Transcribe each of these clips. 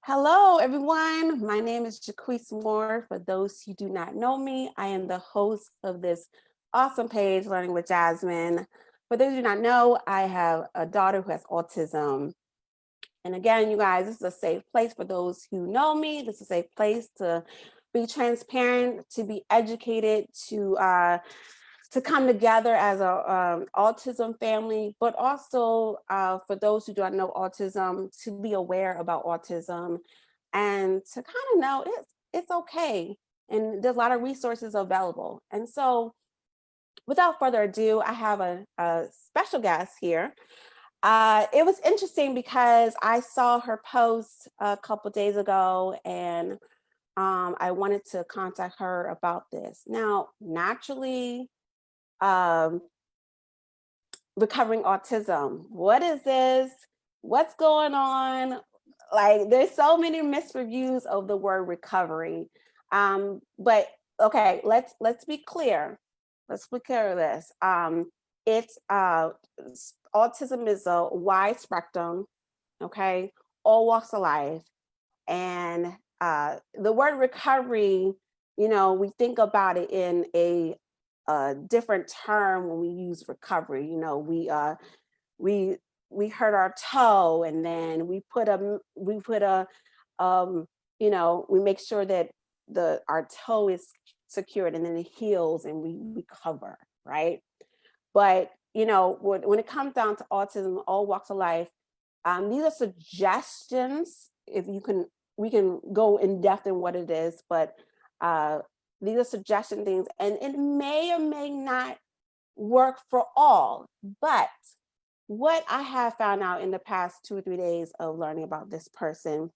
Hello, everyone. My name is Jaquise Moore. For those who do not know me, I am the host of this awesome page, Learning with Jasmine. For those who do not know, I have a daughter who has autism. And again, you guys, this is a safe place for those who know me. This is a safe place to be transparent, to be educated, to come together as a autism family, but also for those who don't know autism, to be aware about autism and to kind of know it's okay. And there's a lot of resources available. And so without further ado, I have a special guest here. It was interesting because I saw her post a couple days ago and I wanted to contact her about this. Now, naturally, um, recovering autism. What is this? What's going on? Like, there's so many misreviews of the word recovery. But okay, let's be clear. Let's be clear of this. It's autism is a wide spectrum. Okay, all walks of life, and the word recovery. We think about it in a different term when we use recovery. We hurt our toe, and then we make sure that the our toe is secured, and then it heals, and we recover, right? But when it comes down to autism, all walks of life, these are suggestions. If you can, we can go in depth in what it is, but uh, these are suggestion things, and it may or may not work for all. But what I have found out in the past 2 or 3 days of learning about this person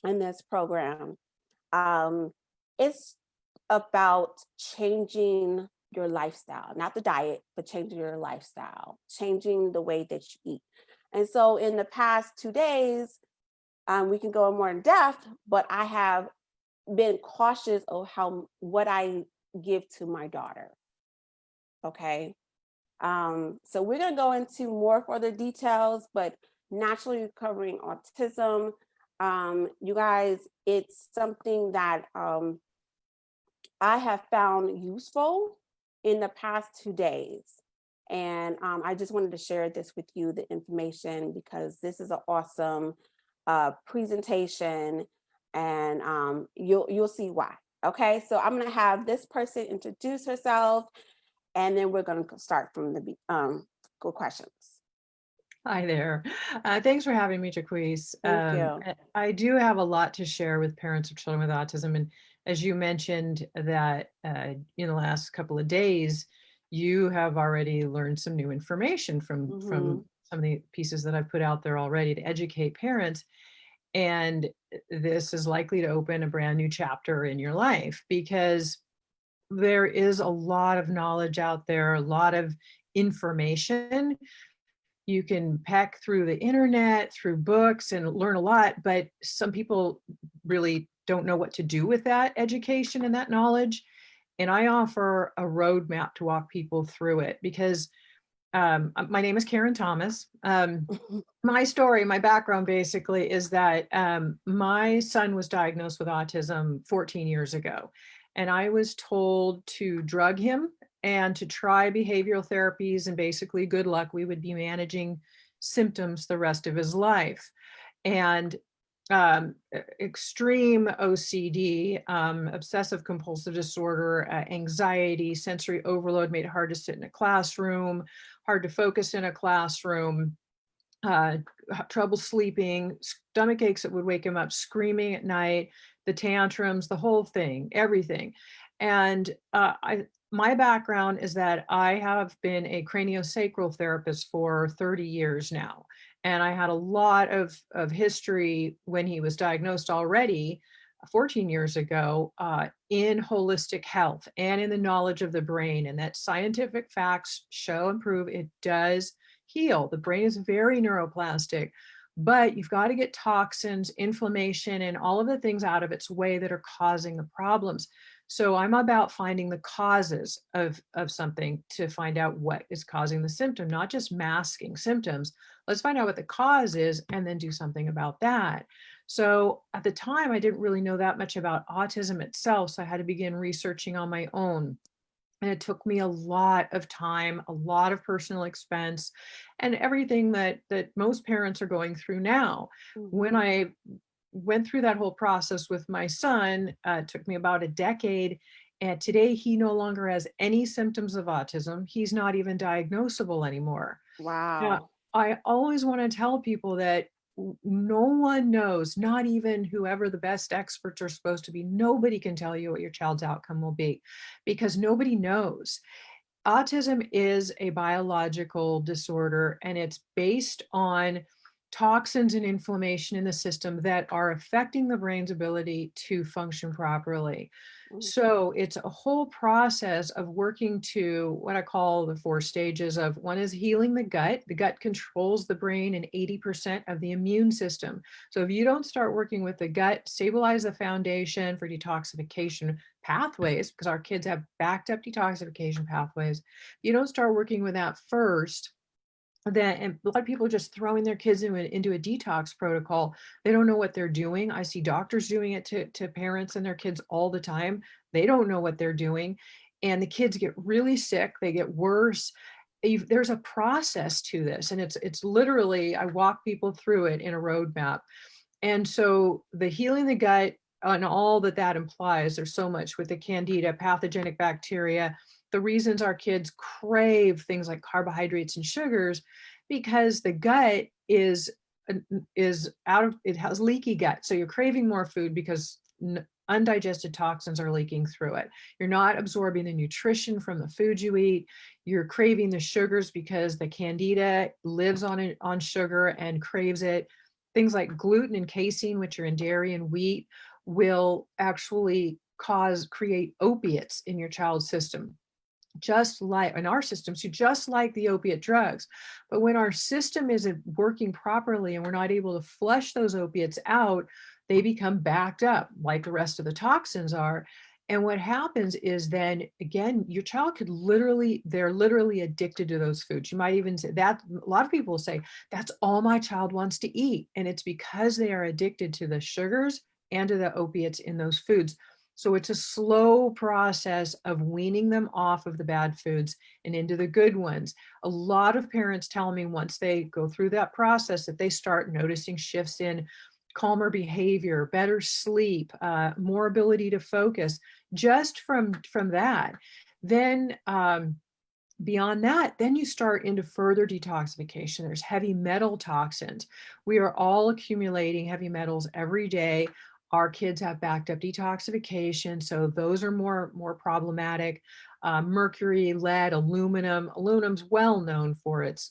and this program, um, it's about changing your lifestyle, not the diet, but changing your lifestyle, changing the way that you eat. And so in the past 2 days, we can go more in depth, but I have been cautious of what I give to my daughter. Okay. So we're going to go into more further details, but naturally recovering autism, you guys, it's something that I have found useful in the past 2 days. And I just wanted to share this with you, the information, because this is an awesome presentation, and you'll see why. Okay, so I'm going to have this person introduce herself, and then we're going to start from the good questions. Hi there. Thanks for having me, Jaquise. Thank you. I do have a lot to share with parents of children with autism. And as you mentioned that in the last couple of days, you have already learned some new information from some of the pieces that I've put out there already to educate parents. And this is likely to open a brand new chapter in your life, because there is a lot of knowledge out there, a lot of information. You can peck through the internet, through books, and learn a lot, but some people really don't know what to do with that education and that knowledge. And I offer a roadmap to walk people through it, because my name is Karen Thomas. My story, my background basically is that my son was diagnosed with autism 14 years ago. And I was told to drug him and to try behavioral therapies, and basically good luck, we would be managing symptoms the rest of his life. And extreme OCD, obsessive compulsive disorder, anxiety, sensory overload made it hard to sit in a classroom, hard to focus in a classroom, trouble sleeping, stomach aches that would wake him up, screaming at night, the tantrums, the whole thing, everything. And my background is that I have been a craniosacral therapist for 30 years now. And I had a lot of history when he was diagnosed already 14 years ago in holistic health and in the knowledge of the brain, and that scientific facts show and prove it does heal. The brain is very neuroplastic, but you've got to get toxins, inflammation, and all of the things out of its way that are causing the problems. So I'm about finding the causes of something to find out what is causing the symptom, not just masking symptoms. Let's find out what the cause is and then do something about that. So at the time, I didn't really know that much about autism itself. So I had to begin researching on my own. And it took me a lot of time, a lot of personal expense, and everything that most parents are going through now. When Mhm. I went through that whole process with my son, it took me about a decade. And today he no longer has any symptoms of autism. He's not even diagnosable anymore. Now, Wow. I always want to tell people that no one knows, not even whoever the best experts are supposed to be. Nobody can tell you what your child's outcome will be because nobody knows. Autism is a biological disorder and it's based on toxins and inflammation in the system that are affecting the brain's ability to function properly. Mm. So it's a whole process of working to what I call the four stages of one is healing the gut. The gut controls the brain and 80% of the immune system. So if you don't start working with the gut, stabilize the foundation for detoxification pathways, because our kids have backed up detoxification pathways. If you don't start working with that first, then and a lot of people are just throwing their kids into a detox protocol. They don't know what they're doing. I see doctors doing it to parents and their kids all the time. They don't know what they're doing. And the kids get really sick, they get worse. There's a process to this, and it's literally I walk people through it in a roadmap. And so the healing the gut and all that that implies, there's so much with the candida, pathogenic bacteria, the reasons our kids crave things like carbohydrates and sugars, because the gut is out of it has leaky gut. So you're craving more food because undigested toxins are leaking through it. You're not absorbing the nutrition from the food you eat. You're craving the sugars because the candida lives on it, on sugar and craves it. Things like gluten and casein, which are in dairy and wheat, will actually create opiates in your child's system, just like in our systems, just like the opiate drugs. But when our system isn't working properly and we're not able to flush those opiates out, they become backed up like the rest of the toxins are. And what happens is then again, your child could literally, they're literally addicted to those foods. You might even say that a lot of people will say, that's all my child wants to eat. And it's because they are addicted to the sugars and to the opiates in those foods. So it's a slow process of weaning them off of the bad foods and into the good ones. A lot of parents tell me once they go through that process that they start noticing shifts in calmer behavior, better sleep, more ability to focus just from that. Then beyond that, then you start into further detoxification. There's heavy metal toxins. We are all accumulating heavy metals every day. Our kids have backed up detoxification, so those are more problematic. Mercury, lead, aluminum. Aluminum's well known for its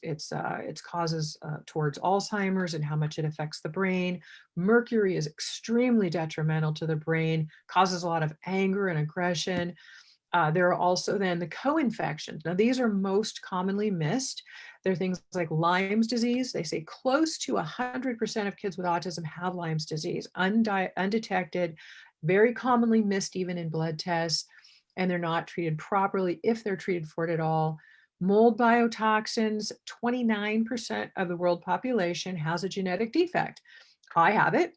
causes towards Alzheimer's and how much it affects the brain. Mercury is extremely detrimental to the brain, causes a lot of anger and aggression. There are also then the co-infections. Now, these are most commonly missed. There are things like Lyme's disease. They say close to 100% of kids with autism have Lyme's disease, undetected, very commonly missed even in blood tests, and they're not treated properly if they're treated for it at all. Mold biotoxins, 29% of the world population has a genetic defect. I have it,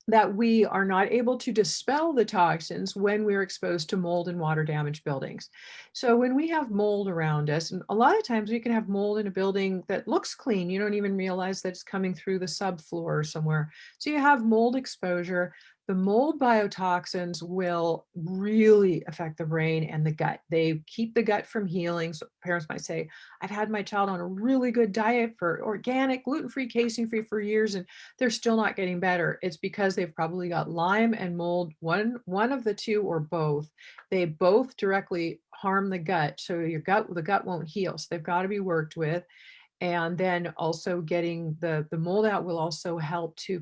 that we are not able to dispel the toxins when we're exposed to mold and water damaged buildings. So when we have mold around us, and a lot of times we can have mold in a building that looks clean, you don't even realize that it's coming through the subfloor or somewhere. So you have mold exposure. The mold biotoxins will really affect the brain and the gut. They keep the gut from healing. So parents might say, I've had my child on a really good diet for organic, gluten-free, casein-free for years, and they're still not getting better. It's because they've probably got Lyme and mold, one of the two or both. They both directly harm the gut. So the gut won't heal. So they've got to be worked with. And then also getting the mold out will also help to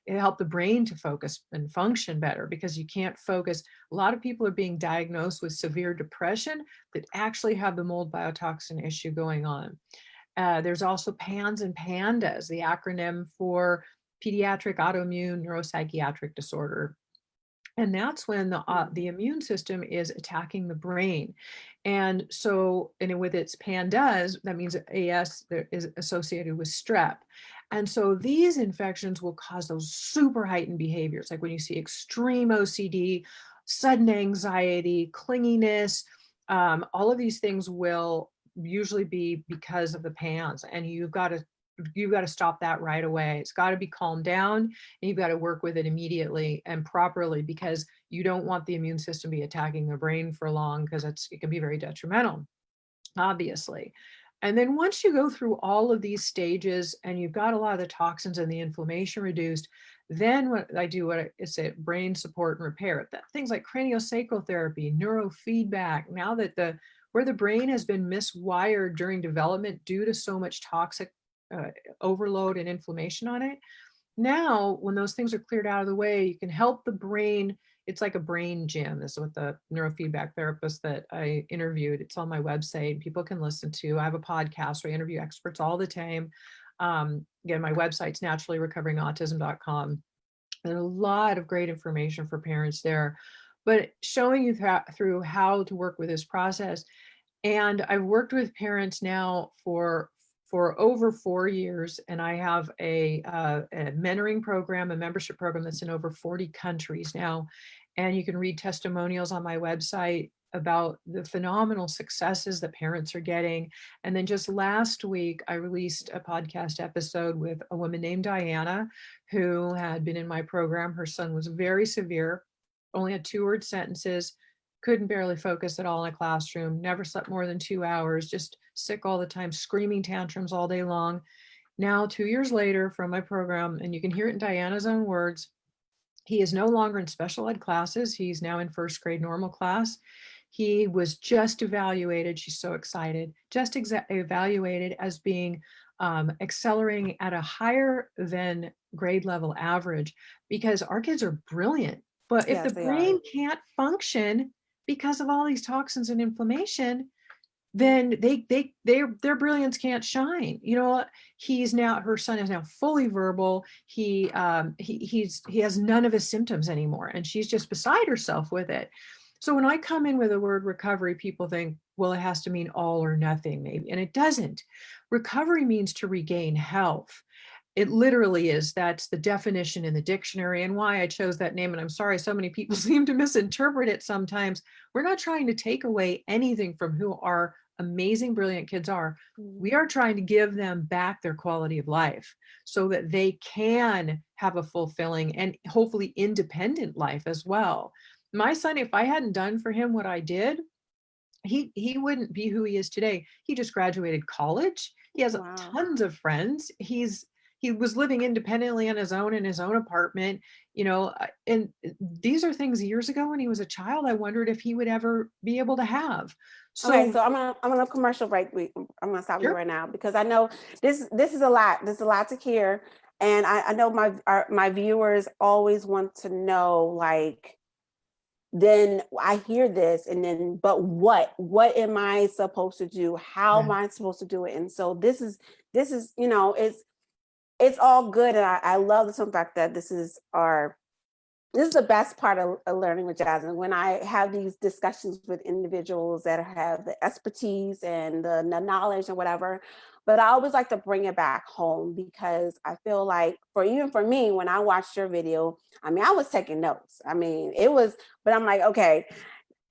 help the brain to focus and function better, because you can't focus. A lot of people are being diagnosed with severe depression that actually have the mold biotoxin issue going on. There's also PANS and PANDAS, the acronym for pediatric autoimmune neuropsychiatric disorder. And that's when the immune system is attacking the brain. And so, and with its PANDAS, that means AS is associated with strep. And so these infections will cause those super heightened behaviors, like when you see extreme OCD, sudden anxiety, clinginess, all of these things will usually be because of the PANS. And you've got to stop that right away. It's got to be calmed down, and you've got to work with it immediately and properly, because you don't want the immune system to be attacking the brain for long, because it can be very detrimental, obviously. And then once you go through all of these stages and you've got a lot of the toxins and the inflammation reduced, then what I say, brain support and repair. Things like craniosacral therapy, neurofeedback. Now that where the brain has been miswired during development due to so much toxic uh, overload and inflammation on it, now when those things are cleared out of the way, you can help the brain. It's like a brain gym. This is what the neurofeedback therapist that I interviewed, it's on my website, people can listen to. I have a podcast where I interview experts all the time. Again, my website's naturallyrecoveringautism.com. There's a lot of great information for parents there, but showing you through how to work with this process. And I've worked with parents now for over 4 years, and I have a mentoring program, a membership program that's in over 40 countries now. And you can read testimonials on my website about the phenomenal successes that parents are getting. And then just last week, I released a podcast episode with a woman named Diana, who had been in my program. Her son was very severe, only had 2-word sentences, couldn't barely focus at all in a classroom, never slept more than 2 hours, just sick all the time, screaming tantrums all day long. Now, 2 years later from my program, and you can hear it in Diana's own words, he is no longer in special ed classes. He's now in first grade normal class. He was just evaluated. She's so excited. Just evaluated as being accelerating at a higher than grade level average, because our kids are brilliant. But if the Yes, they are. brain can't function because of all these toxins and inflammation, then their brilliance can't shine. Her son is now fully verbal. He has none of his symptoms anymore, and she's just beside herself with it. So when I come in with the word recovery, people think, well, it has to mean all or nothing, maybe, and it doesn't. Recovery means to regain health. It literally is. That's the definition in the dictionary, and why I chose that name. And I'm sorry, so many people seem to misinterpret it sometimes. We're not trying to take away anything from who our amazing, brilliant kids are. We are trying to give them back their quality of life so that they can have a fulfilling and hopefully independent life as well. My son, if I hadn't done for him what I did, he wouldn't be who he is today. He just graduated college. He has Wow. tons of friends. He was living independently on his own in his own apartment, and these are things years ago when he was a child I wondered if he would ever be able to have. Okay, So so I'm gonna commercial break. I'm gonna stop you sure. right now because I know this is a lot. There's a lot to hear, and I know my viewers always want to know, like, then I hear this, and then but what am I supposed to do? How am Yeah. I supposed to do it? And so this is it's all good, and I love the fact that this is the best part of learning with Jasmine, when I have these discussions with individuals that have the expertise and the knowledge and whatever. But I always like to bring it back home, because I feel like, even for me, when I watched your video, I mean, I was taking notes. I mean, but I'm like, okay,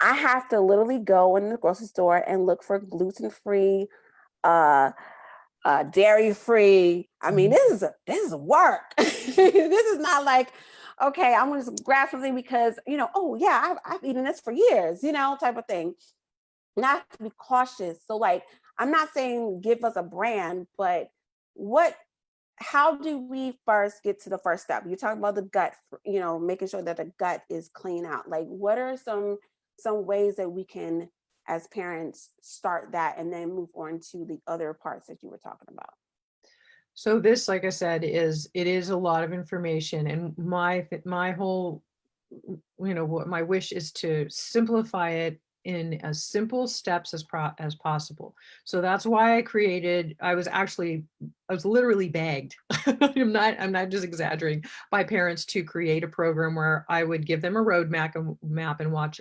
I have to literally go in the grocery store and look for gluten-free, uh, dairy free. I mean, Mhm. this is work. This is not like, okay, I'm gonna just grab something because, oh yeah, I've eaten this for years, type of thing. Not to be cautious. So, like, I'm not saying give us a brand, but what how do we first get to the first step? You talk about the gut, making sure that the gut is clean out. Like, what are some ways that we can, as parents, start that and then move on to the other parts that you were talking about? So this, like I said, it is a lot of information, and my whole, what my wish is to simplify it in as simple steps as possible. So that's why I was literally begged. I'm not just exaggerating, by parents to create a program where I would give them a roadmap and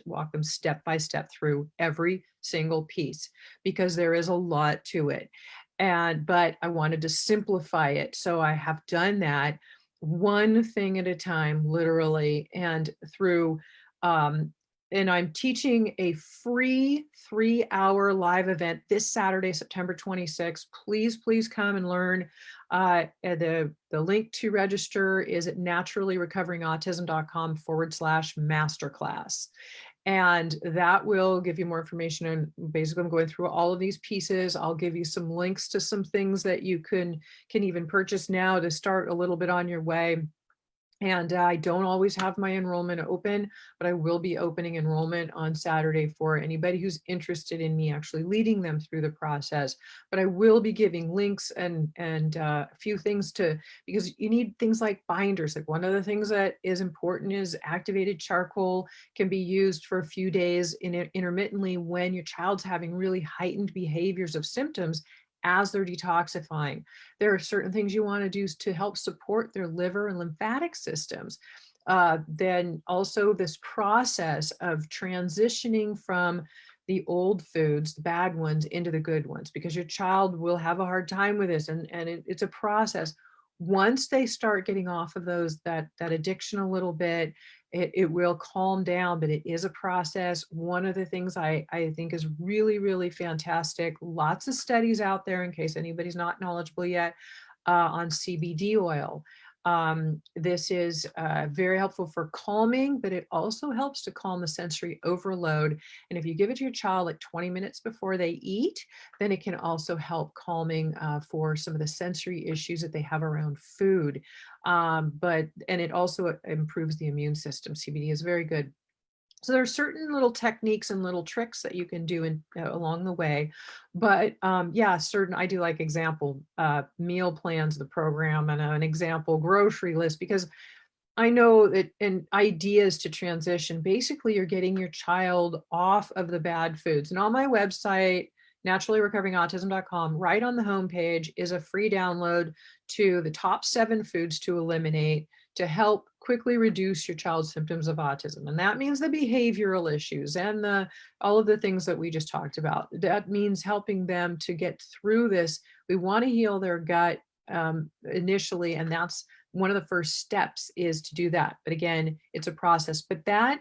walk them step by step through every single piece, because there is a lot to it. But I wanted to simplify it. So I have done that one thing at a time, literally, and through um, and I'm teaching a free 3-hour live event this Saturday, September 26th. Please come and learn. The link to register is at naturallyrecoveringautism.com/masterclass. And that will give you more information. And basically, I'm going through all of these pieces. I'll give you some links to some things that you can even purchase now to start a little bit on your way. And I don't always have my enrollment open, but I will be opening enrollment on Saturday for anybody who's interested in me actually leading them through the process. But I will be giving links and a few things because you need things like binders. Like, one of the things that is important is activated charcoal can be used for a few days intermittently when your child's having really heightened behaviors of symptoms as they're detoxifying. There are certain things you want to do to help support their liver and lymphatic systems. Then also this process of transitioning from the old foods, the bad ones, into the good ones, because your child will have a hard time with this, and it's a process. Once they start getting off of that addiction a little bit, it will calm down, but it is a process. One of the things I think is really, really fantastic, lots of studies out there in case anybody's not knowledgeable yet, on CBD oil. This is very helpful for calming, but it also helps to calm the sensory overload. And if you give it to your child like 20 minutes before they eat, then it can also help calming for some of the sensory issues that they have around food. And it also improves the immune system. CBD is very good. So there are certain little techniques and little tricks that you can do along the way. But yeah, I do like example meal plans, the program, and an example grocery list, because I know that in ideas to transition, basically you're getting your child off of the bad foods. And on my website, naturallyrecoveringautism.com, right on the homepage is a free download to the top 7 foods to eliminate to help quickly reduce your child's symptoms of autism. And that means the behavioral issues and all of the things that we just talked about. That means helping them to get through this. We want to heal their gut initially, and that's one of the first steps, is to do that. But again, it's a process. But that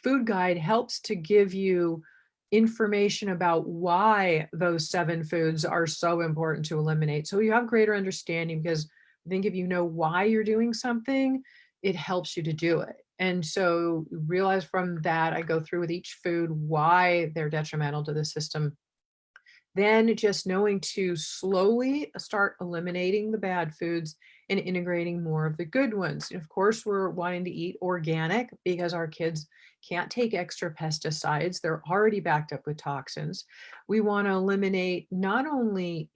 food guide helps to give you information about why those 7 foods are so important to eliminate. So you have greater understanding, because I think if you know why you're doing something, it helps you to do it. And so realize from that, I go through with each food why they're detrimental to the system. Then just knowing to slowly start eliminating the bad foods and integrating more of the good ones. Of course, we're wanting to eat organic because our kids can't take extra pesticides. They're already backed up with toxins. We want to eliminate not only,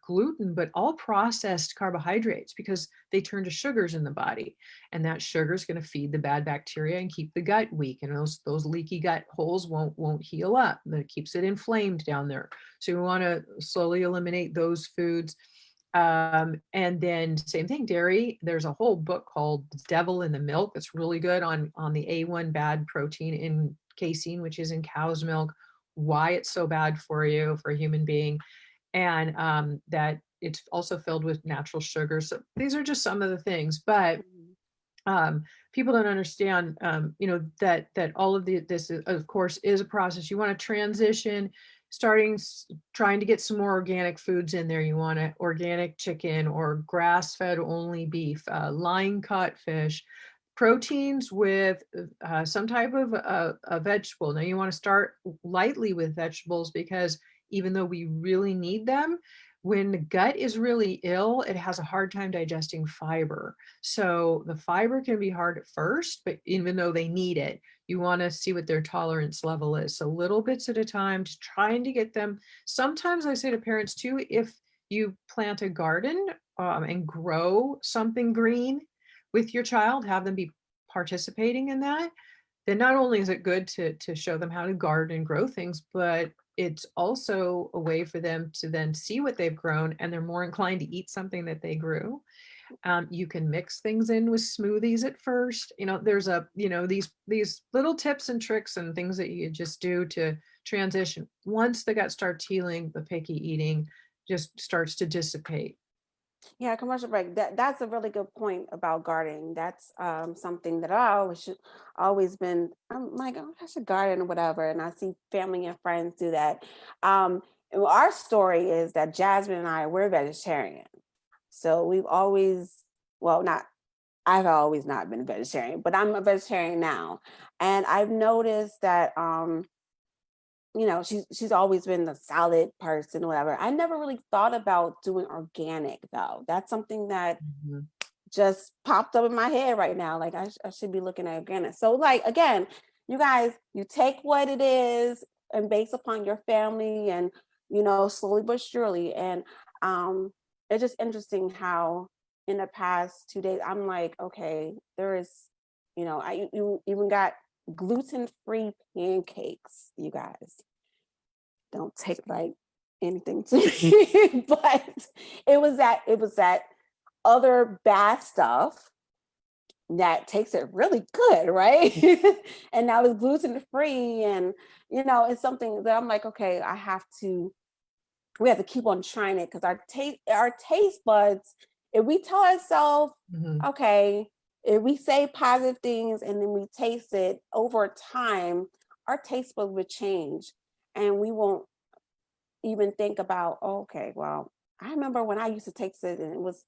gluten, but all processed carbohydrates, because they turn to sugars in the body. And that sugar is going to feed the bad bacteria and keep the gut weak. And those leaky gut holes won't heal up. That keeps it inflamed down there. So we want to slowly eliminate those foods. And then same thing, dairy. There's a whole book called Devil in the Milk that's really good on the A1 bad protein in casein, which is in cow's milk, why it's so bad for you, for a human being, and that it's also filled with natural sugars. So these are just some of the things, but people don't understand, that all of this, of course, is a process. You want to transition, trying to get some more organic foods in there. You want organic chicken or grass-fed only beef, line caught fish, proteins with some type of a vegetable. Now you want to start lightly with vegetables, because even though we really need them, when the gut is really ill, it has a hard time digesting fiber. So the fiber can be hard at first, but even though they need it, you want to see what their tolerance level is. So little bits at a time, just trying to get them. Sometimes I say to parents too, if you plant a garden and grow something green with your child, have them be participating in that. then not only is it good to show them how to garden and grow things, but it's also a way for them to then see what they've grown, and they're more inclined to eat something that they grew. You can mix things in with smoothies at first. There's these little tips and tricks and things that you just do to transition. Once the gut starts healing, the picky eating just starts to dissipate. Yeah, commercial break. That's a really good point about gardening. That's something that I always been. I'm like, oh, I should garden or whatever, and I see family and friends do that. And our story is that Jasmine and I we're vegetarian, so we've always, well, not I've always not been a vegetarian, but I'm a vegetarian now, and I've noticed that she's always been the salad person or whatever. I never really thought about doing organic though. That's something that Mhm. just popped up in my head right now. Like I should be looking at organic. So like again, you guys, you take what it is and based upon your family and slowly but surely. And um it's just interesting how in the past 2 days I'm like, okay, there is, I you even got gluten-free pancakes, you guys. Don't take like anything to me, but it was that other bad stuff that takes it really good, right? And now it's gluten free, and it's something that I'm like, okay, we have to keep on trying it because our taste buds, if we tell ourselves, Mhm. okay, if we say positive things and then we taste it over time, our taste buds would change, and we won't even think about, oh, okay, well, I remember when I used to take it and it was,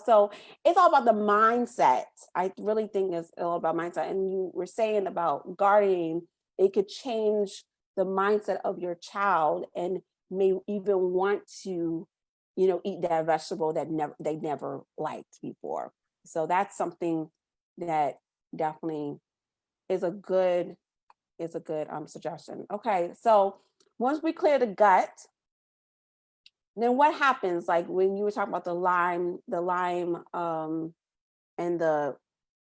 so it's all about the mindset. I really think it's all about mindset. And you were saying about gardening, it could change the mindset of your child and may even want to, eat that vegetable that they never liked before. So that's something that definitely is a good suggestion. Okay, so once we clear the gut, then what happens? Like when you were talking about the lime, and the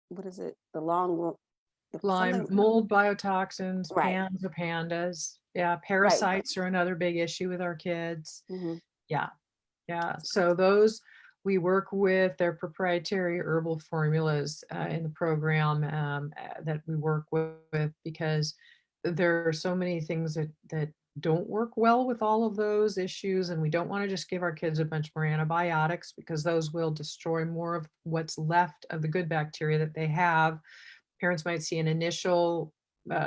what is it? The long Lyme, something, mold, biotoxins, right, PANS or pandas. Yeah, right. parasites are another big issue with our kids. Hmm. Yeah, yeah. So those we work with their proprietary herbal formulas in the program that we work with, because there are so many things that don't work well with all of those issues, and we don't want to just give our kids a bunch more antibiotics, because those will destroy more of what's left of the good bacteria that they have. Parents might see an initial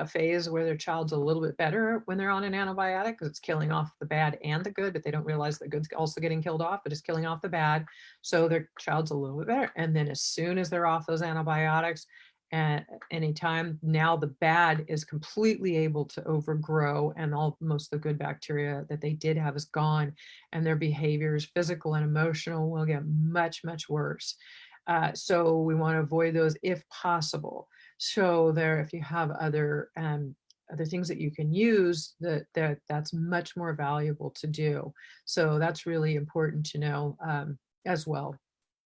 phase where their child's a little bit better when they're on an antibiotic because it's killing off the bad and the good, but they don't realize the good's also getting killed off, but it's killing off the bad. So their child's a little bit better. And then as soon as they're off those antibiotics, at any time, now the bad is completely able to overgrow, and most of the good bacteria that they did have is gone, and their behaviors, physical and emotional, will get much, much worse. So we want to avoid those if possible. So if you have other things that you can use, that's much more valuable to do. So that's really important to know as well.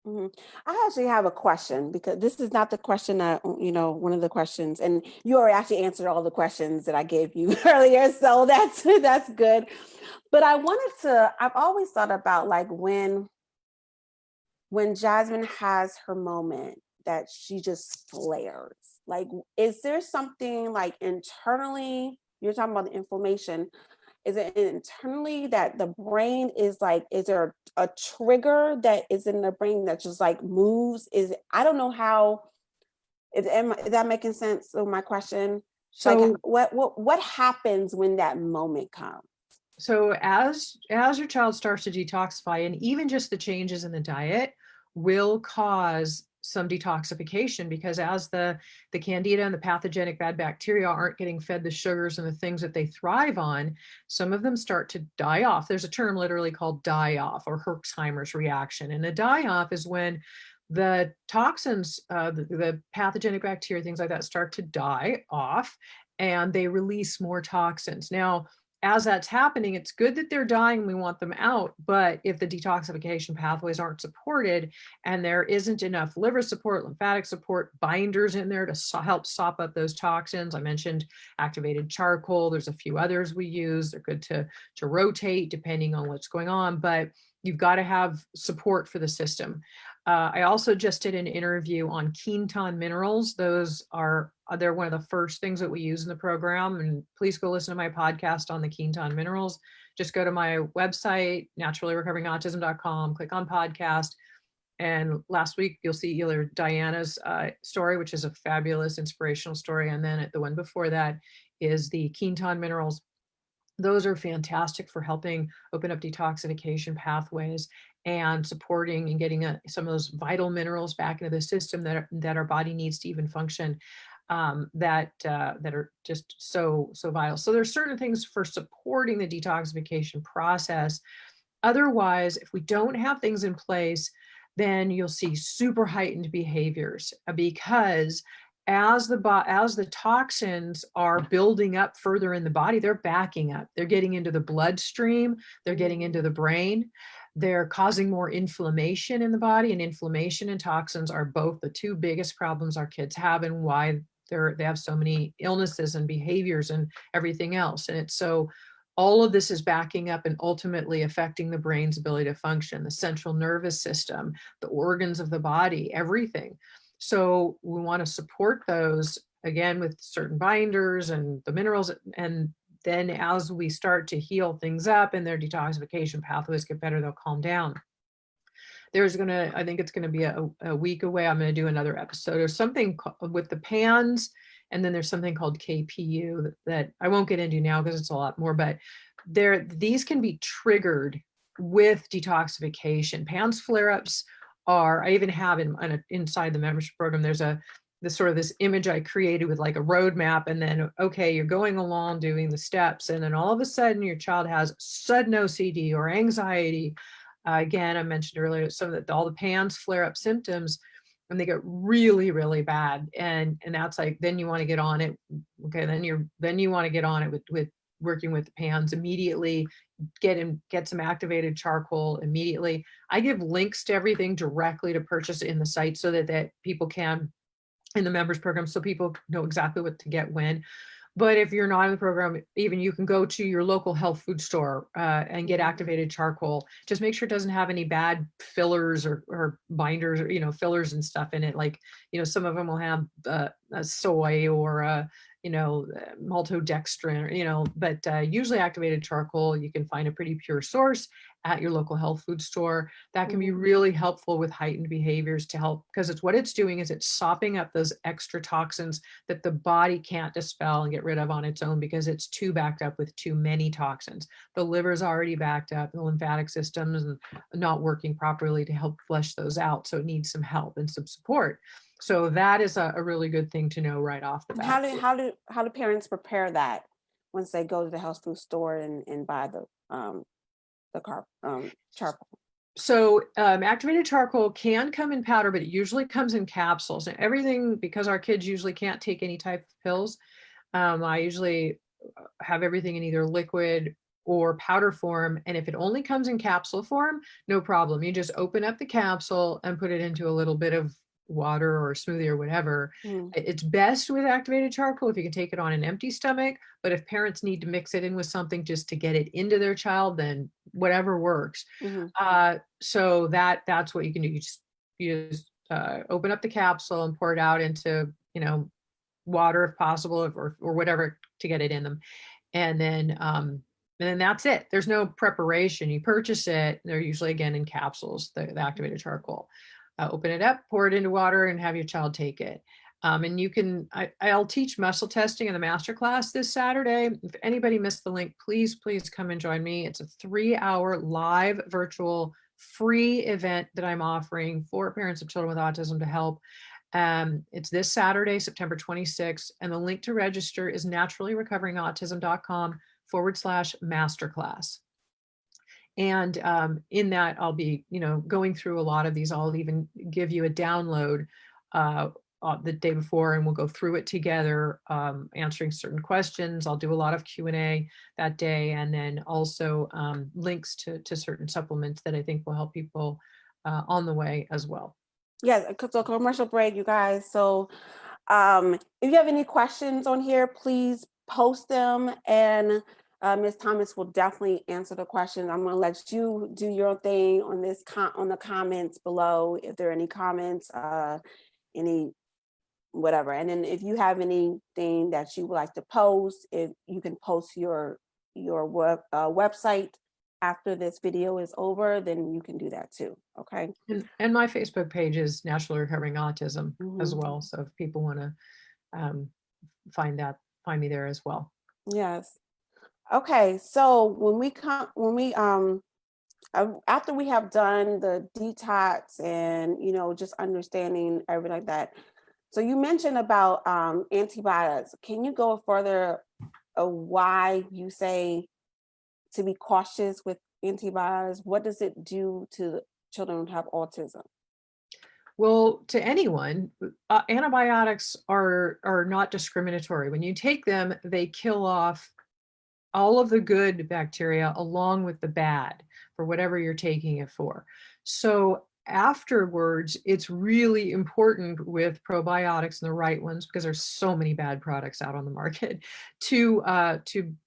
Hmm. I actually have a question because this is not the question that, one of the questions, and you already actually answered all the questions that I gave you earlier. So that's good. But I've always thought about like when Jasmine has her moment that she just flares. Like, is there something like internally? You're talking about the inflammation. Is it internally that the brain is like, is there a trigger that is in the brain that just like moves? I don't know how, is that making sense of my question? Like So what happens when that moment comes? So as your child starts to detoxify, and even just the changes in the diet will cause some detoxification, because as the candida and the pathogenic bad bacteria aren't getting fed the sugars and the things that they thrive on, some of them start to die off. There's a term literally called die off, or Herxheimer's reaction. And a die off is when the toxins, the pathogenic bacteria, things like that, start to die off, and they release more toxins. Now, as that's happening, it's good that they're dying. We want them out. But if the detoxification pathways aren't supported and there isn't enough liver support, lymphatic support, binders in there to help sop up those toxins. I mentioned activated charcoal. There's a few others we use. They're good to rotate depending on what's going on, but you've got to have support for the system. I also just did an interview on Quinton minerals. They're one of the first things that we use in the program. And please go listen to my podcast on the Quinton minerals. Just go to my website, naturallyrecoveringautism.com, click on podcast. And last week, you'll see either Diana's story, which is a fabulous inspirational story. And then the one before that is the Quinton minerals. Those are fantastic for helping open up detoxification pathways and supporting and getting some of those vital minerals back into the system that our body needs to even function, that are just so vital. So there's certain things for supporting the detoxification process. Otherwise, if we don't have things in place, then you'll see super heightened behaviors, because as the toxins are building up further in the body, they're backing up. They're getting into the bloodstream. They're getting into the brain. They're causing more inflammation in the body, and inflammation and toxins are both the two biggest problems our kids have, and why they have so many illnesses and behaviors and everything else. And it's so all of this is backing up and ultimately affecting the brain's ability to function, the central nervous system, the organs of the body, everything. So we want to support those again with certain binders and the minerals. And then as we start to heal things up and their detoxification pathways get better, they'll calm down. I think it's going to be a week away. I'm going to do another episode. There's something with the pans, and then there's something called KPU that I won't get into now because it's a lot more, but these can be triggered with detoxification. PANS flare-ups I even have inside the membership program, there's this image I created with like a roadmap, and then, okay, you're going along doing the steps, and then all of a sudden your child has sudden OCD or anxiety. Again, I mentioned earlier, all the PANS flare-up symptoms, and they get really, really bad. And that's like, then you want to get on it. Okay, then you want to get on it with working with the PANS immediately. Get some activated charcoal immediately. I give links to everything directly to purchase in the site so that people can, in the members program, so people know exactly what to get when. But if you're not in the program, even you can go to your local health food store and get activated charcoal. Just make sure it doesn't have any bad fillers or binders, or, fillers and stuff in it. Like, some of them will have a soy or maltodextrin, but usually activated charcoal, you can find a pretty pure source at your local health food store. That can be really helpful with heightened behaviors to help, because what it's doing is it's sopping up those extra toxins that the body can't dispel and get rid of on its own because it's too backed up with too many toxins. The liver's already backed up, the lymphatic system is not working properly to help flush those out. So it needs some help and some support. So that is a really good thing to know right off the bat. How do parents prepare that once they go to the health food store and buy the charcoal? So activated charcoal can come in powder, but it usually comes in capsules. And everything, because our kids usually can't take any type of pills, I usually have everything in either liquid or powder form. And if it only comes in capsule form, no problem. You just open up the capsule and put it into a little bit of water or smoothie or whatever. It's best with activated charcoal if you can take it on an empty stomach, but if parents need to mix it in with something just to get it into their child, then whatever works. So that's what you can do. You just open up the capsule and pour it out into water if possible, or whatever to get it in them, and then that's it. There's no preparation. You purchase it. They're usually again in capsules, the activated charcoal. Open it up, pour it into water, and have your child take it. And I'll teach muscle testing in the masterclass this Saturday. If anybody missed the link, please come and join me. It's a 3-hour live virtual free event that I'm offering for parents of children with autism to help. It's this Saturday, September 26th, and the link to register is naturallyrecoveringautism.com/masterclass. And in that, I'll be, going through a lot of these. I'll even give you a download the day before, and we'll go through it together, answering certain questions. I'll do a lot of Q&A that day, and then also links to certain supplements that I think will help people on the way as well. Yes, so commercial break, you guys. So if you have any questions on here, please post them, and Ms. Thomas will definitely answer the questions. I'm going to let you do your thing on this on the comments below, if there are any comments, any whatever. And then if you have anything that you would like to post, if you can post your website after this video is over, then you can do that too. Okay. And my Facebook page is Naturally Recovering Autism as Mhm. well. So if people want to find me there as well. Yes. Okay. So after we have done the detox and, just understanding everything like that. So you mentioned about antibiotics. Can you go further why you say to be cautious with antibiotics? What does it do to children who have autism? Well, to anyone, antibiotics are not discriminatory. When you take them, they kill off all of the good bacteria along with the bad for whatever you're taking it for. So afterwards, it's really important with probiotics and the right ones, because there's so many bad products out on the market, to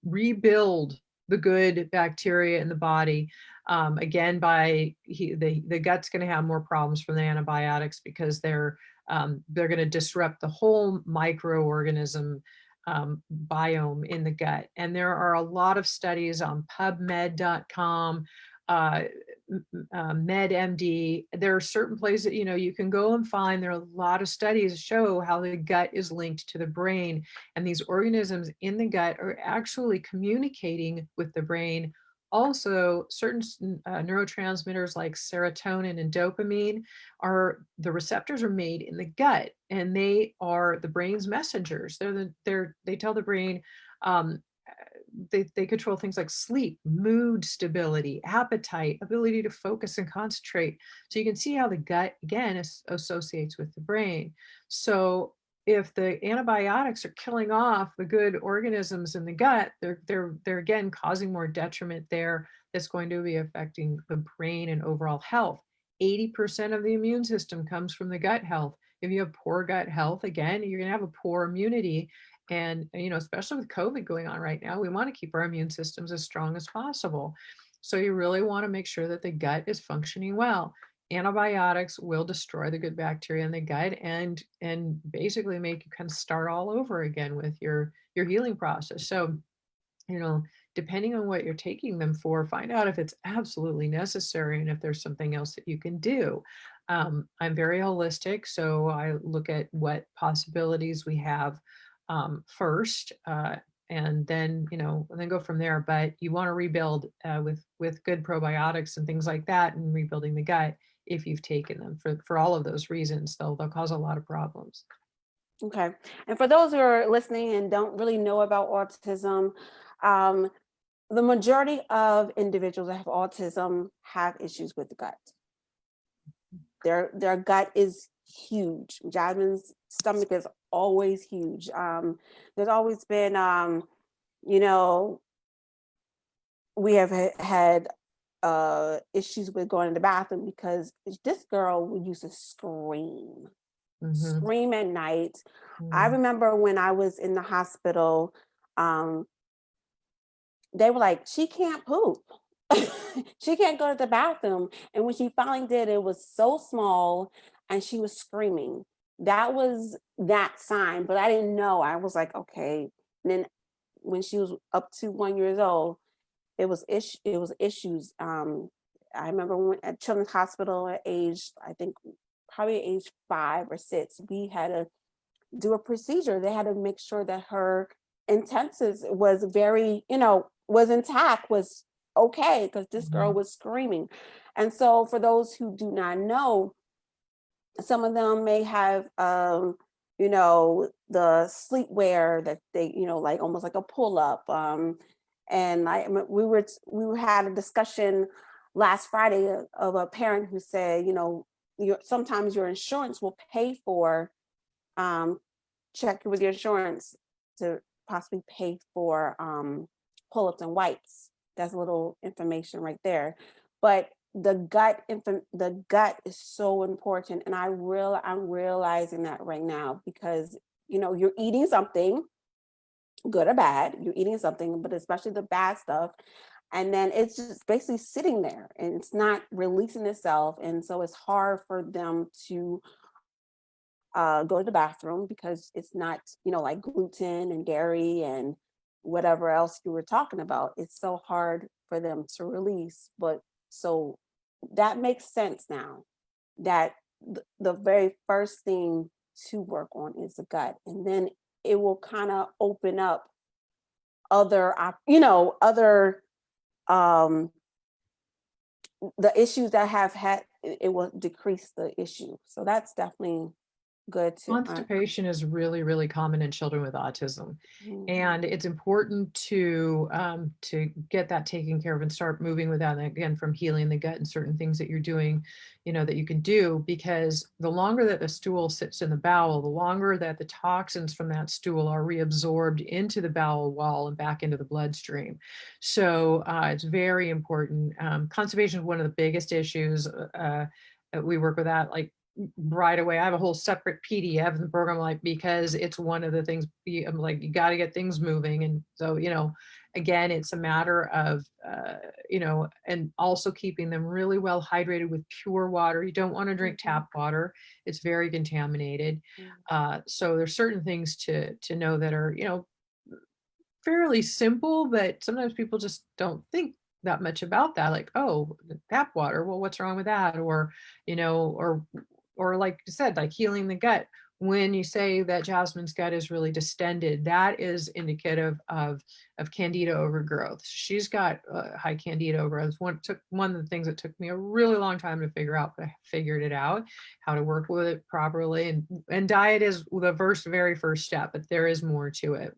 rebuild the good bacteria in the body. Again, the gut's going to have more problems from the antibiotics because they're going to disrupt the whole microorganism biome in the gut. And there are a lot of studies on PubMed.com, MedMD. There are certain places that you can go and find. There are a lot of studies that show how the gut is linked to the brain, and these organisms in the gut are actually communicating with the brain. Also, certain neurotransmitters like serotonin and dopamine, the receptors are made in the gut, and they are the brain's messengers. They tell the brain, they control things like sleep, mood stability, appetite, ability to focus and concentrate. So you can see how the gut again associates with the brain. So if the antibiotics are killing off the good organisms in the gut, they're again causing more detriment there that's going to be affecting the brain and overall health. 80% of the immune system comes from the gut health. If you have poor gut health, again, you're going to have a poor immunity. And, especially with COVID going on right now, we want to keep our immune systems as strong as possible. So you really want to make sure that the gut is functioning well. Antibiotics will destroy the good bacteria in the gut and basically make you kind of start all over again with your healing process. So, depending on what you're taking them for, find out if it's absolutely necessary and if there's something else that you can do. I'm very holistic, so I look at what possibilities we have first, and then then go from there. But you want to rebuild with good probiotics and things like that, and rebuilding the gut. If you've taken them for all of those reasons, they'll cause a lot of problems. Okay. And for those who are listening and don't really know about autism, the majority of individuals that have autism have issues with the gut. Their gut is huge. Jasmine's stomach is always huge. There's always been, we have had issues with going to the bathroom because this girl used to scream. Scream at night. I remember when I was in the hospital, they were like, she can't poop. She can't go to the bathroom. And when she finally did, it was so small and she was screaming. That was that sign, but I didn't know. I was like, okay. And then when she was up to 1 year old, it was issues. I remember when at Children's Hospital at age, I think probably age 5 or 6, we had to do a procedure. They had to make sure that her intensives was very, was intact, was okay, because this girl was screaming. And so for those who do not know, some of them may have the sleepwear that they, like almost like a pull-up. And we had a discussion last Friday of a parent who said, sometimes your insurance will pay for um, check with your insurance to possibly pay for pull-ups and wipes. That's a little information right there. But the gut is so important, and I'm realizing that right now because you're eating something, good or bad, you're eating something, but especially the bad stuff. And then it's just basically sitting there and it's not releasing itself. And so it's hard for them to go to the bathroom because it's not, like gluten and dairy and whatever else you were talking about. It's so hard for them to release. But so that makes sense now that the very first thing to work on is the gut. And then it will kind of open up other um the issues that have had it will decrease the issue. So that's definitely good to Constipation is really, really common in children with autism, mhm, and it's important to get that taken care of and start moving with that. And again, from healing the gut and certain things that you're doing, that you can do, because the longer that the stool sits in the bowel, the longer that the toxins from that stool are reabsorbed into the bowel wall and back into the bloodstream. So it's very important. Constipation is one of the biggest issues. We work with that like right away. I have a whole separate PDF in the program, like, because it's one of the things I'm like, you got to get things moving. And so, again, it's a matter of, and also keeping them really well hydrated with pure water. You don't want to drink mhm, tap water. It's very contaminated. mhm, So there's certain things to know that are, fairly simple, but sometimes people just don't think that much about that. Like, oh, the tap water, well, what's wrong with that? Or, you know, or like you said, like healing the gut. When you say that Jasmine's gut is really distended, that is indicative of candida overgrowth. She's got high candida overgrowth. One of the things that took me a really long time to figure out, but I figured it out, how to work with it properly. And diet is the very first step, but there is more to it.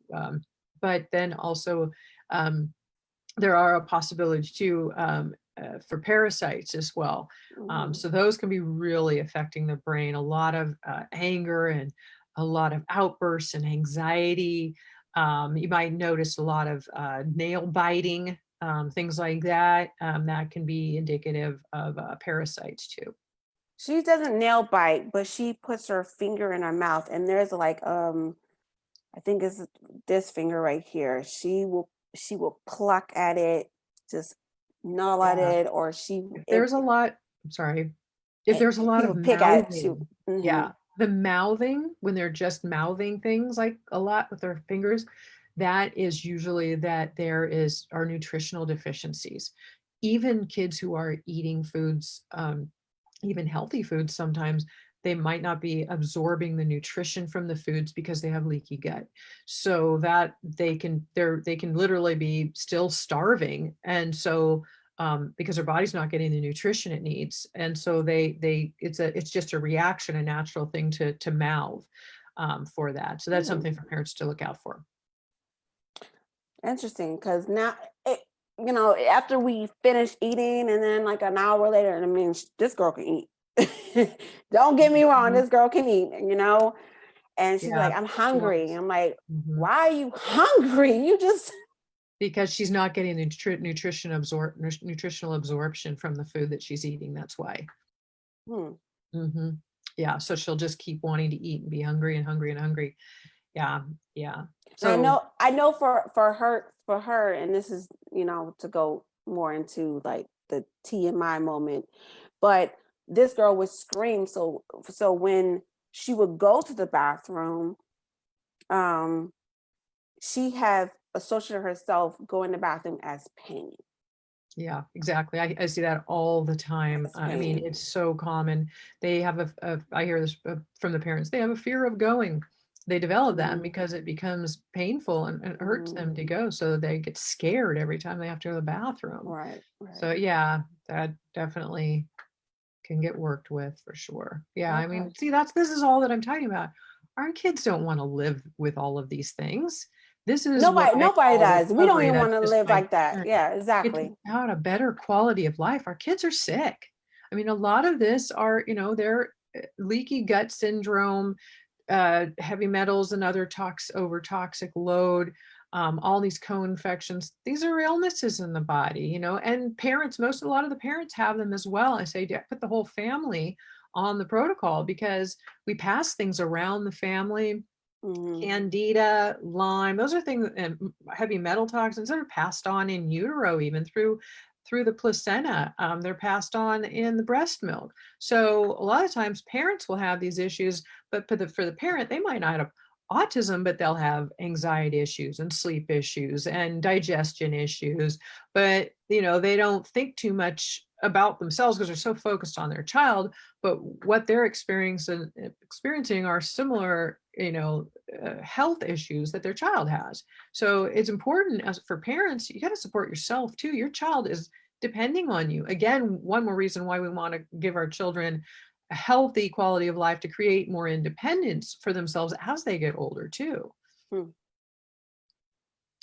But then also, um, there are a possibility too, for parasites as well. mhm. So those can be really affecting the brain. A lot of anger and a lot of outbursts and anxiety. You might notice a lot of nail biting, things like that. That can be indicative of parasites too. She doesn't nail bite, but she puts her finger in her mouth, and there's like I think it's this finger right here. She will pluck at it, just gnaw at Yeah. it, or she If it, there's a lot, I'm sorry, if there's a lot she of will pick at it. She, mouthing, mm-hmm, yeah, the mouthing, when they're just mouthing things like a lot with their fingers, that is usually that there are nutritional deficiencies. Even kids who are eating foods, even healthy foods, sometimes they might not be absorbing the nutrition from the foods because they have leaky gut. So that they can literally be still starving. And so because their body's not getting the nutrition it needs, and so it's just a reaction, a natural thing to mouth, for that. So that's hmm. something for parents to look out for. Interesting, because now it, after we finish eating, and then like an hour later, I mean, this girl can eat. Don't get me wrong, Mhm. this girl can eat, and she's Yeah, like, I'm she hungry. wants. I'm like, Mhm. why are you hungry? You just Because she's not getting the nutritional absorption from the food that she's eating. That's why. hmm. Hmm. Yeah, so she'll just keep wanting to eat and be hungry and hungry and hungry. Yeah, yeah. And I So know, I know for her, and this is, to go more into like the TMI moment, but this girl would scream. So when she would go to the bathroom, um, she had associated herself going to the bathroom as pain. yeah, exactly. I see that all the time. As I mean, pain. it's so common. They have I hear this from the parents, they have a fear of going. They develop that Mm-hmm. because it becomes painful and it hurts Mm-hmm. them to go. So they get scared every time they have to go to the bathroom. Right, right. So yeah, that definitely can get worked with for sure. Yeah, I Okay. mean, see, this is all that I'm talking about. Our kids don't want to live with all of these things. This is what Nobody, I nobody call does. We don't recovery. even That's want to just live my like that. parent. Yeah, It's exactly. about a better quality of life. Our kids are sick. I mean, a lot of this are, their leaky gut syndrome, heavy metals and other over toxic load, all these co-infections. These are illnesses in the body, and parents, a lot of the parents have them as well. I say, put the whole family on the protocol, because we pass things around the family. Candida, Lyme, those are things, and heavy metal toxins that are passed on in utero, even through the placenta. They're passed on in the breast milk. So a lot of times parents will have these issues, but for the parent, they might not have autism, but they'll have anxiety issues and sleep issues and digestion issues. But they don't think too much about themselves because they're so focused on their child. But what they're experiencing are similar, health issues that their child has. So it's important, as for parents, you got to support yourself too. Your child is depending on you. Again, one more reason why we want to give our children a healthy quality of life, to create more independence for themselves as they get older too. Hmm.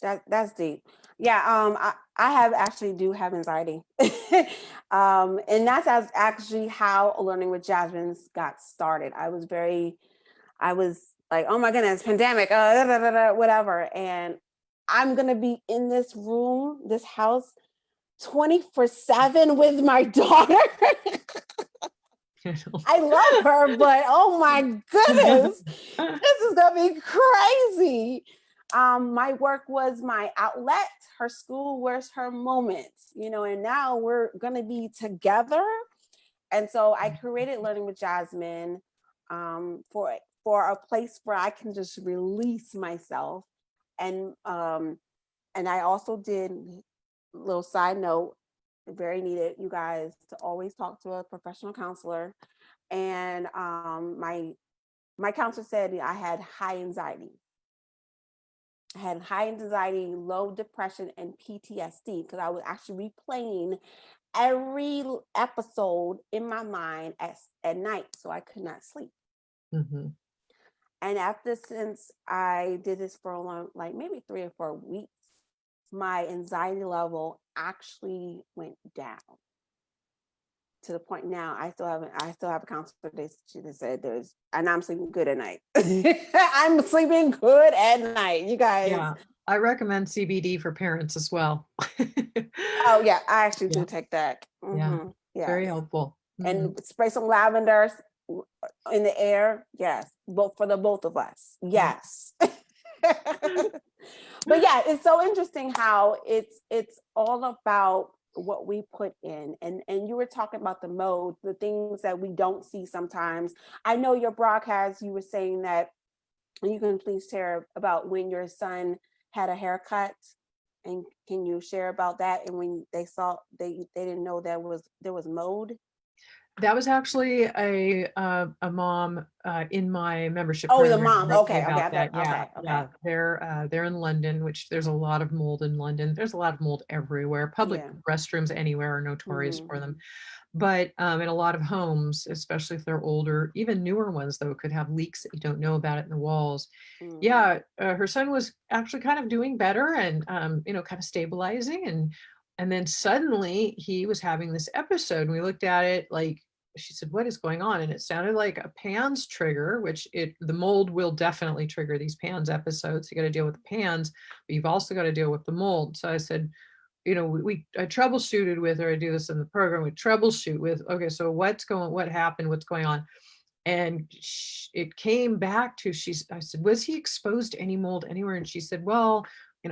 That's deep. Yeah, I have actually do have anxiety. And that's actually how Learning with Jasmine's got started. I was like, oh my goodness, pandemic, whatever. And I'm gonna be in this room, this house, 24/7 with my daughter. I love her, but oh my goodness, this is gonna be crazy. My work was my outlet, her school was her moments, and now we're gonna be together. And so I created Learning with Jasmine, for a place where I can just release myself. And I also did, little side note, very needed, you guys, to always talk to a professional counselor. And my counselor said I had high anxiety. I had high anxiety, low depression, and PTSD, because I was actually replaying every episode in my mind at night, so I could not sleep. Mm-hmm. And since I did this for a long, like maybe 3 or 4 weeks, my anxiety level actually went down to the point now I still have a counselor. She just said and I'm sleeping good at night. I'm sleeping good at night, you guys. Yeah, I recommend CBD for parents as well. Oh yeah, I actually do Yeah. take that. Yeah, Yes. very helpful. And spray some lavender in the air. Yes, both for the both of us. Yes. But yeah, it's so interesting how it's all about what we put in. And you were talking about the mode, the things that we don't see sometimes. I know your broadcast, you were saying that, and you can please share about when your son had a haircut, and can you share about that? And when they saw, they didn't know there was mode. That was actually a mom in my membership Oh, the program mom. wrote me Okay, about okay, that. Yeah, okay. yeah. They're in London, which there's a lot of mold in London. There's a lot of mold everywhere. Public Yeah. restrooms anywhere are notorious Mm-hmm. for them. But in a lot of homes, especially if they're older, even newer ones though, could have leaks that you don't know about it in the walls. Mm-hmm. Yeah, her son was actually kind of doing better, and kind of stabilizing, and then suddenly he was having this episode, and we looked at it like, she said, what is going on? And it sounded like a PANS trigger, which the mold will definitely trigger these PANS episodes. You got to deal with the PANS, but you've also got to deal with the mold. So I said, I troubleshooted with her. I do this in the program. We troubleshoot with, okay, so what happened? What's going on? And it came back to, I said, was he exposed to any mold anywhere? And she said, well,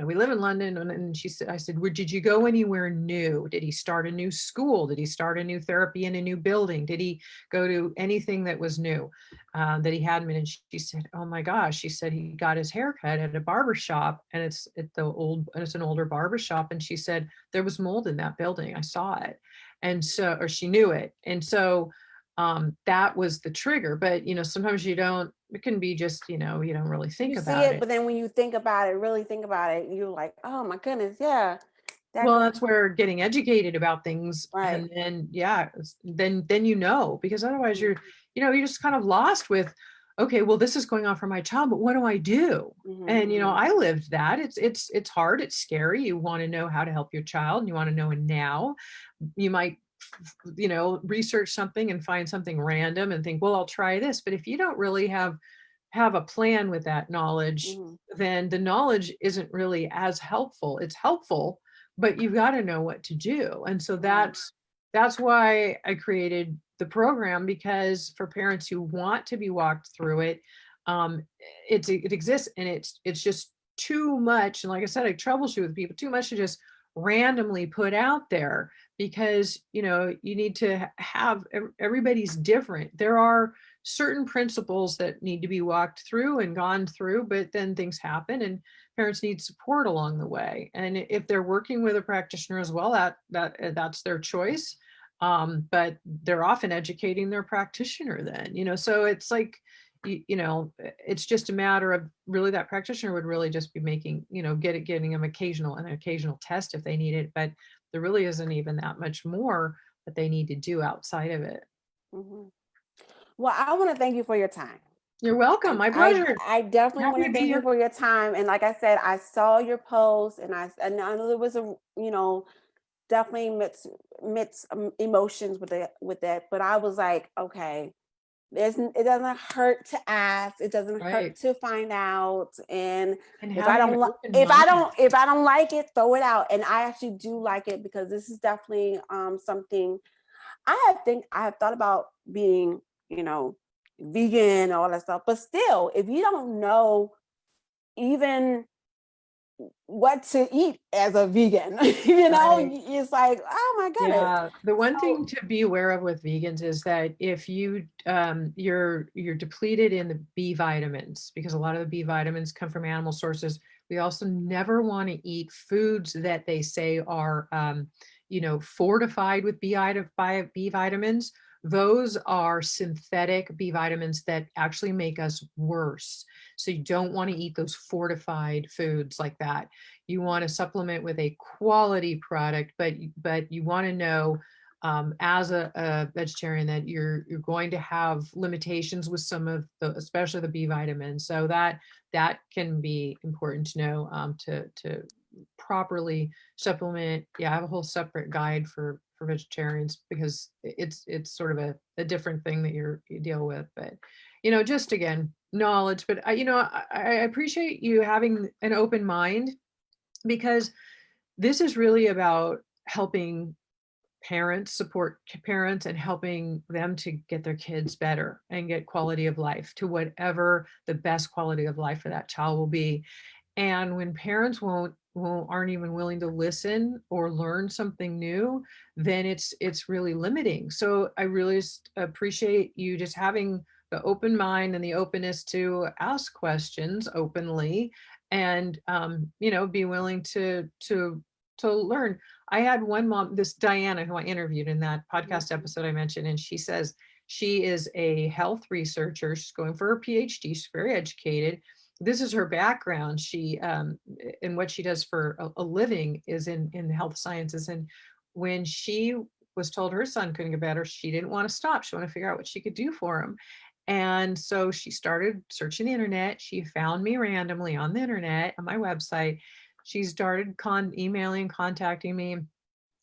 we live in London. And she said, I said, where did you go anywhere new? Did he start a new school? Did he start a new therapy in a new building? Did he go to anything that was new that he hadn't been? And she said, oh my gosh, she said he got his haircut at a barber shop, and it's an older barber shop. And she said, there was mold in that building. I saw it. And so, or she knew it. And so, that was the trigger. But sometimes it can be just, you don't really think You see about it, it. but then when you think about it, really think about it, you're like, oh my goodness, yeah. Well, that's where getting educated about things, Right. and then then because otherwise Mhm. you're just kind of lost with, okay, well, this is going on for my child, but what do I do? And Mhm. I lived that. It's hard, it's scary. You want to know how to help your child, and you want to know it now. You might research something and find something random and think, well, I'll try this. But if you don't really have have a plan with that knowledge, Mm-hmm. then the knowledge isn't really as helpful. It's helpful, but you've got to know what to do. And so Right. that's why I created the program, because for parents who want to be walked through it, um, it exists, and it's just too much. And like I said, I troubleshoot with people, too much to just randomly put out there, because you need to have everybody's different. There are certain principles that need to be walked through and gone through, but then things happen and parents need support along the way. And if they're working with a practitioner as well, that's their choice. But they're often educating their practitioner then, so it's like, it's just a matter of really that practitioner would really just be making, getting them an occasional test if they need it. But there really isn't even that much more that they need to do outside of it. Mm-hmm. Well, I want to thank you for your time. You're welcome. My I pleasure. I definitely want Happy to to be thank you here. for your time. And like I said, I saw your post, and I know there was a definitely mixed emotions with that. But I was like, okay, it doesn't hurt to ask. It doesn't hurt Right. to find out. And And if I having an don't open mind. if I don't like it, throw it out. And I actually do like it, because this is definitely something I have thought about being, vegan and all that stuff. But still, if you don't know even what to eat as a vegan, Right. it's like, oh my goodness. Yeah. The one So thing to be aware of with vegans is that if you're depleted in the B vitamins, because a lot of the B vitamins come from animal sources. We also never want to eat foods that they say are fortified with B vitamins. Those are synthetic B vitamins that actually make us worse. So you don't want to eat those fortified foods like that. You want to supplement with a quality product, but you want to know, as a vegetarian, that you're going to have limitations with some of the, especially the B vitamins. So that can be important to know, to properly supplement. Yeah, I have a whole separate guide for vegetarians, because it's sort of a different thing that you deal with. But just again, knowledge. But I appreciate you having an open mind, because this is really about helping parents support parents and helping them to get their kids better and get quality of life to whatever the best quality of life for that child will be. And when parents aren't even willing to listen or learn something new, then it's really limiting. So I really appreciate you just having the open mind and the openness to ask questions openly, and be willing to learn. I had one mom, this Diana, who I interviewed in that podcast mhm, episode I mentioned, and she says she is a health researcher. She's going for her PhD. She's very educated. This is her background. She and what she does for a living is in health sciences. And when she was told her son couldn't get better, she didn't want to stop. She wanted to figure out what she could do for him. And so she started searching the internet. She found me randomly on the internet on my website. She started emailing, contacting me,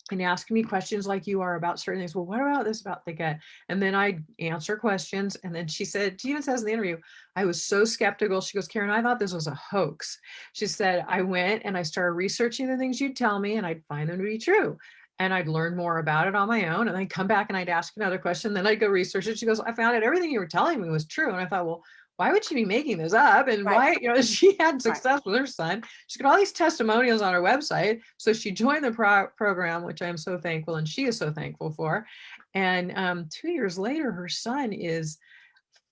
and asking me questions like you are about certain things. Well, what about this about the gut? And then I answer questions. And then she even says in the interview, I was so skeptical. She goes, Karen, I thought this was a hoax. She said, I went and I started researching the things you'd tell me, and I'd find them to be true. And I'd learn more about it on my own. And I'd come back and I'd ask another question. Then I'd go research it. She goes, I found out everything you were telling me was true. And I thought, well, why would she be making this up? And right, why, she had right. success with her son. She's got all these testimonials on her website. So she joined the program, which I'm so thankful, and she is so thankful for. And 2 years later, her son is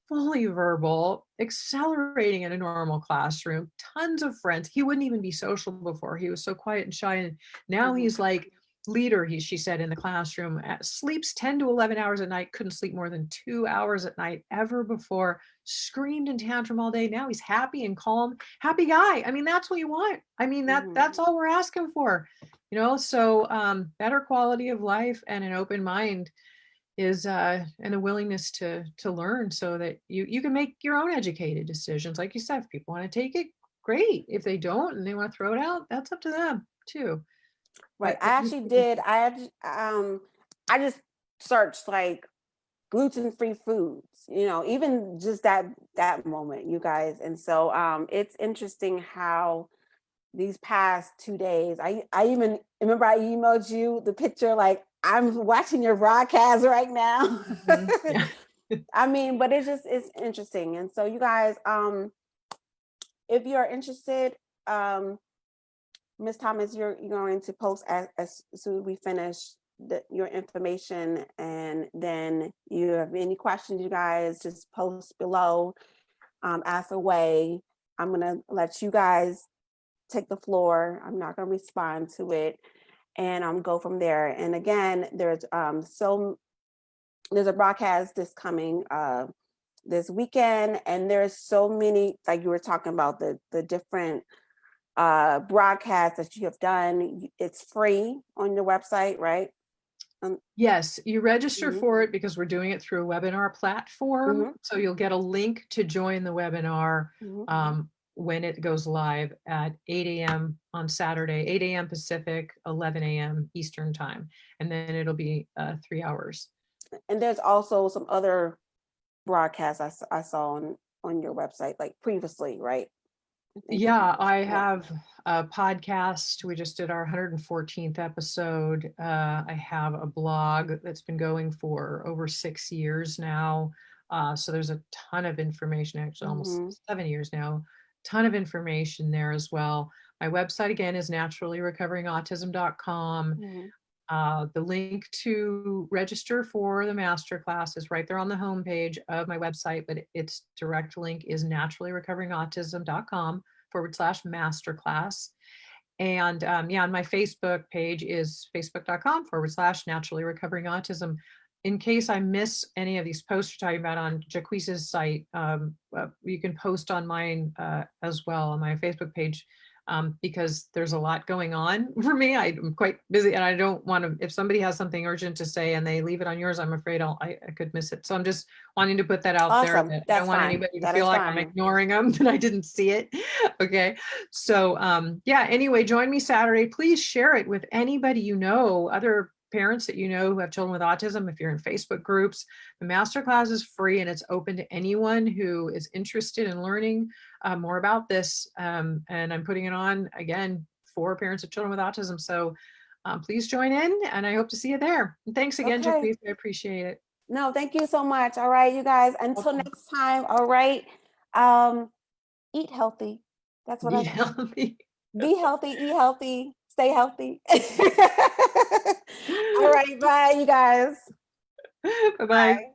fully verbal, accelerating in a normal classroom, tons of friends. He wouldn't even be social before. He was so quiet and shy. And now Mhm, he's like leader, she said, in the classroom. Sleeps 10 to 11 hours a night, couldn't sleep more than 2 hours at night ever before, screamed and tantrum all day. Now he's happy and calm, happy guy. I mean, that's what you want. I mean, mhm. that's all we're asking for, so better quality of life and an open mind is and a willingness to learn, so that you can make your own educated decisions. Like you said, if people want to take it, great. If they don't and they want to throw it out, that's up to them too. Right. But I actually did. I just searched like gluten-free foods, even just that moment, you guys. And so it's interesting how these past 2 days, I even remember I emailed you the picture, like, I'm watching your broadcast right now. Mhm. Yeah. I mean, but it's interesting. And so you guys, if you're interested, Ms. Thomas, you're going to post as soon as we finish your information, and then you have any questions, you guys just post below, ask away. I'm gonna let you guys take the floor. I'm not gonna respond to it, and go from there. And again, there's a broadcast this coming this weekend, and there's so many, like you were talking about, the different broadcasts that you have done. It's free on your website, right? Yes, you register Mhm. for it because we're doing it through a webinar platform. Mhm. So you'll get a link to join the webinar Mhm. when it goes live at 8 a.m. on Saturday, 8 a.m. Pacific, 11 a.m. Eastern time. And then it'll be 3 hours. And there's also some other broadcasts I saw on your website, like previously, right? I think you Yeah, I yeah. have a podcast. We just did our 114th episode. I have a blog that's been going for over 6 years now. So there's a ton of information, actually almost Mhm. 7 years now, ton of information there as well. My website again is naturallyrecoveringautism.com. Mhm. The link to register for the masterclass is right there on the homepage of my website, but its direct link is naturallyrecoveringautism.com/masterclass. And yeah, and my Facebook page is facebook.com/naturallyrecoveringautism. In case I miss any of these posts you're talking about on Jaquiz's site, you can post on mine as well on my Facebook page, because there's a lot going on for me. I'm quite busy and I don't want to, if somebody has something urgent to say and they leave it on yours, I'm afraid I could miss it. So I'm just wanting to put that out there, Awesome. that I don't That's want fine. anybody to That feel is like I'm fine. ignoring them, that I didn't see it. Okay. So yeah, anyway, join me Saturday. Please share it with anybody you know, other parents that you know who have children with autism. If you're in Facebook groups, the masterclass is free and it's open to anyone who is interested in learning more about this. And I'm putting it on again for parents of children with autism. So please join in, and I hope to see you there. And thanks again, Okay. Jaquise. I appreciate it. No, thank you so much. All right, you guys. Until Welcome. next time. All right. Um, Eat healthy. That's what Be I healthy. be healthy, eat healthy, stay healthy. All right, bye, you guys. Bye bye. Bye.